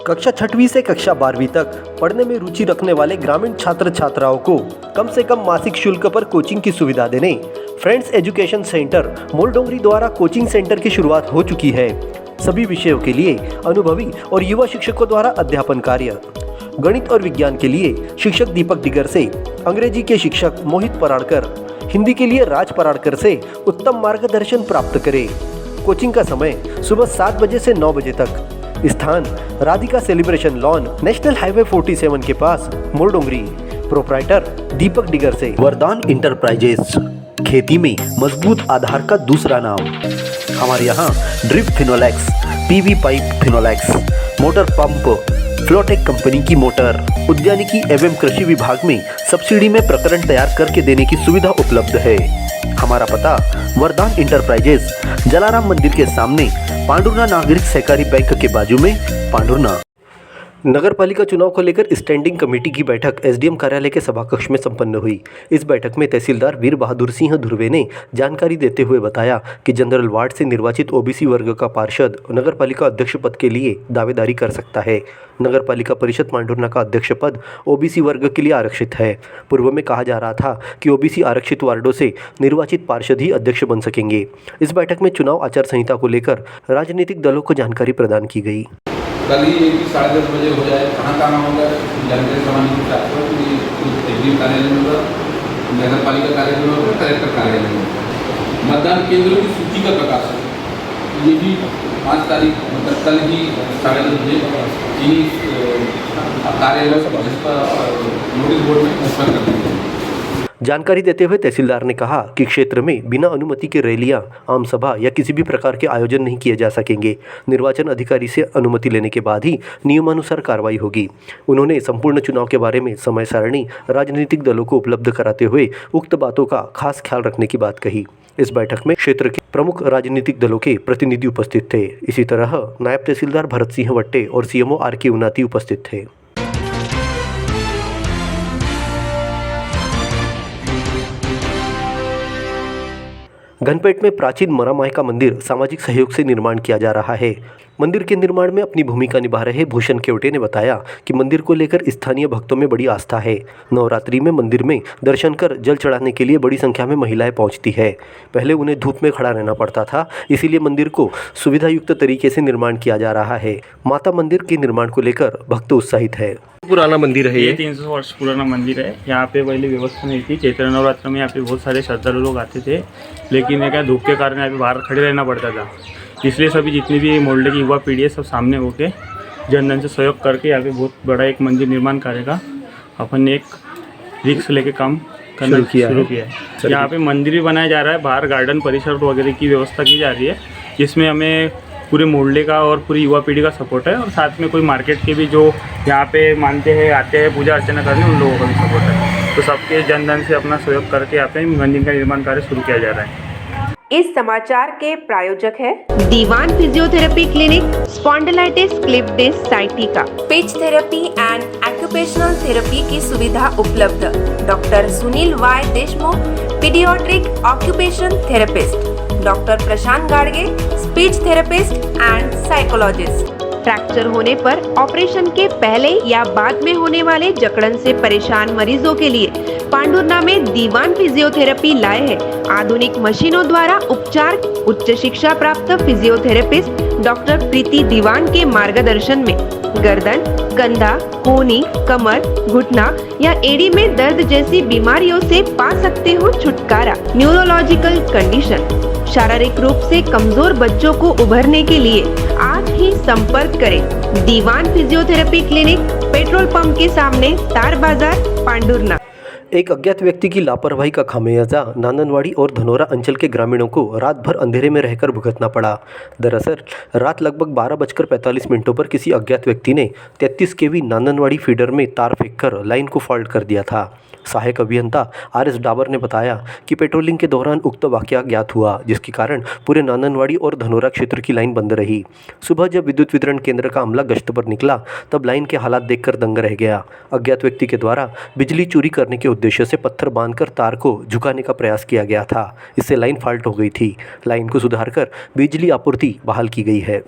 कक्षा 6वीं से कक्षा 12वीं तक पढ़ने में रुचि रखने वाले ग्रामीण छात्र छात्राओं को कम से कम मासिक शुल्क पर कोचिंग की सुविधा देने फ्रेंड्स एजुकेशन सेंटर मोरडोंगरी द्वारा कोचिंग सेंटर की शुरुआत हो चुकी है। सभी विषयों के लिए अनुभवी और युवा शिक्षकों द्वारा अध्यापन कार्य। गणित और विज्ञान के लिए शिक्षक दीपक दिगर से, अंग्रेजी के शिक्षक मोहित पराड़कर, हिंदी के लिए राज पराड़कर से उत्तम मार्गदर्शन प्राप्त करें। कोचिंग का समय सुबह 7 बजे से 9 बजे तक। स्थान Radhika celebration lawn, national highway 47 के पास, मोरडोंगरी। प्रोप्राइटर दीपक दिगर से। वरदान इंटरप्राइजेस, खेती में मजबूत आधार का दूसरा नाम। हमारे यहाँ drip Finolex, PV pipe Finolex, motor pump, Flotek company की मोटर, उद्यानिकी एवं कृषि विभाग में सब्सिडी में प्रकरण तैयार करके देने की सुविधा उपलब्ध है। हमारा पता वरदान इंटरप्राइजेस, जलाराम मंदिर के सामने, पांडुरना नागरिक सहकारी बैंक के बाजू में, पांडुरना। नगर पालिका चुनाव को लेकर स्टैंडिंग कमेटी की बैठक एसडीएम कार्यालय के सभाकक्ष में संपन्न हुई। इस बैठक में तहसीलदार वीर बहादुर सिंह धुर्वे ने जानकारी देते हुए बताया कि जनरल वार्ड से निर्वाचित ओबीसी वर्ग का पार्षद नगर पालिका अध्यक्ष पद के लिए दावेदारी कर सकता है। नगर पालिका परिषद पांडुरना का अध्यक्ष पद ओबीसी वर्ग के लिए आरक्षित है। पूर्व में कहा जा रहा था कि ओबीसी आरक्षित वार्डों से निर्वाचित पार्षद ही अध्यक्ष बन सकेंगे। इस बैठक में चुनाव आचार संहिता को लेकर राजनीतिक दलों को जानकारी प्रदान की गई। कल ही 10:30 बजे हो जाए, कहाँ होगा जानकारी सामान्य एसडीएम कार्यालय में होगा, नगर पालिका कार्यालय में होगा, कलेक्टर कार्यालय में होगा। मतदान केंद्रों की सूची का प्रकाशन ये भी 5 तारीख मतलब कल ही 10:30 बजे इन कार्यालयों से नोटिस बोर्ड में ट्रांसफर कर देंगे। जानकारी देते हुए तहसीलदार ने कहा कि क्षेत्र में बिना अनुमति के रैलियां, आम सभा या किसी भी प्रकार के आयोजन नहीं किए जा सकेंगे। निर्वाचन अधिकारी से अनुमति लेने के बाद ही नियमानुसार कार्रवाई होगी। उन्होंने संपूर्ण चुनाव के बारे में समय सारणी राजनीतिक दलों को उपलब्ध कराते हुए उक्त बातों का खास ख्याल रखने की बात कही। इस बैठक में क्षेत्र के प्रमुख राजनीतिक दलों के प्रतिनिधि उपस्थित थे। इसी तरह नायब तहसीलदार भरत सिंह वट्टे और सीएमओ आर.के. उनाती उपस्थित थे। घनपेट में प्राचीन मरामाई का मंदिर सामाजिक सहयोग से निर्माण किया जा रहा है। मंदिर के निर्माण में अपनी भूमिका निभा रहे भूषण केवटे ने बताया कि मंदिर को लेकर स्थानीय भक्तों में बड़ी आस्था है। नवरात्रि में मंदिर में दर्शन कर जल चढ़ाने के लिए बड़ी संख्या में महिलाएं पहुंचती है। पहले उन्हें धूप में खड़ा रहना पड़ता था, इसीलिए मंदिर को सुविधा युक्त तरीके से निर्माण किया जा रहा है। माता मंदिर के निर्माण को लेकर भक्त उत्साहित है। पुराना मंदिर है, ये 300 वर्ष पुराना मंदिर है। यहाँ पे पहले व्यवस्था नहीं थी। चैत्र नवरात्र में यहाँ पे बहुत सारे श्रद्धालु लोग आते थे, लेकिन ये क्या धूप के कारण यहाँ पे बाहर खड़े रहना पड़ता था। इसलिए सभी जितनी भी मोहल्ले की युवा पीढ़ी है सब सामने होके जनधन से सहयोग करके यहाँ पे बहुत बड़ा एक मंदिर निर्माण करेगा। अपन ने एक रिस्क लेके काम करना शुरू किया है। यहाँ पे मंदिर भी बनाया जा रहा है, बाहर गार्डन परिसर वगैरह की व्यवस्था की जा रही है, जिसमें हमें पूरे मोहल्ले का और पूरी युवा पीढ़ी का सपोर्ट है। और साथ में कोई मार्केट के भी जो यहाँ पे मानते हैं, आते हैं पूजा अर्चना करने, उन लोगों का भी सपोर्ट है। तो सबके जनधन से अपना सहयोग करके यहाँ पे मंदिर का निर्माण कार्य शुरू किया जा रहा है। इस समाचार के प्रायोजक है Diwan physiotherapy clinic, spondylitis, slip disc, sciatica, speech therapy and occupational therapy की सुविधा उपलब्ध। Doctor Sunil Y Deshmukh, paediatric occupation therapist, doctor Prashant Gadge, speech therapist and psychologist. Fracture होने पर ऑपरेशन के पहले या बाद में होने वाले जकड़न से परेशान मरीजों के लिए पांडुरना में दीवान फिजियोथेरेपी लाए हैं। आधुनिक मशीनों द्वारा उपचार। उच्च शिक्षा प्राप्त फिजियोथेरेपिस्ट डॉक्टर प्रीति दीवान के मार्गदर्शन में गर्दन, कंधा, कोहनी, कमर, घुटना या एड़ी में दर्द जैसी बीमारियों से पा सकते हो छुटकारा। न्यूरोलॉजिकल कंडीशन, शारीरिक रूप से कमजोर बच्चों को उभरने के लिए आज ही संपर्क करें। दीवान फिजियोथेरेपी क्लिनिक, पेट्रोल पंप के सामने, तार बाजार, पांडुरना। एक अज्ञात व्यक्ति की लापरवाही का खामियाजा नांदनवाड़ी और धनोरा अंचल के ग्रामीणों को रात भर अंधेरे में रहकर भुगतना पड़ा। दरअसल रात लगभग 12:45 पर किसी अज्ञात व्यक्ति ने 33 केवी नांदनवाड़ी फीडर में तार फेंककर लाइन को फॉल्ट कर दिया था। सहायक अभियंता आर.एस. डाबर ने बताया कि पेट्रोलिंग के दौरान उक्त वाकया ज्ञात हुआ, जिसके कारण पूरे नांदनवाड़ी और धनोरा क्षेत्र की लाइन बंद रही। सुबह जब विद्युत वितरण केंद्र का अमला गश्त पर निकला तब लाइन के हालात देखकर दंग रह गया। अज्ञात व्यक्ति के द्वारा बिजली चोरी करने के उद्देश्य से पत्थर बांधकर तार को झुकाने का प्रयास किया गया था। इससे लाइन फॉल्ट हो गई थी। लाइन को सुधारकर बिजली आपूर्ति बहाल की गई है।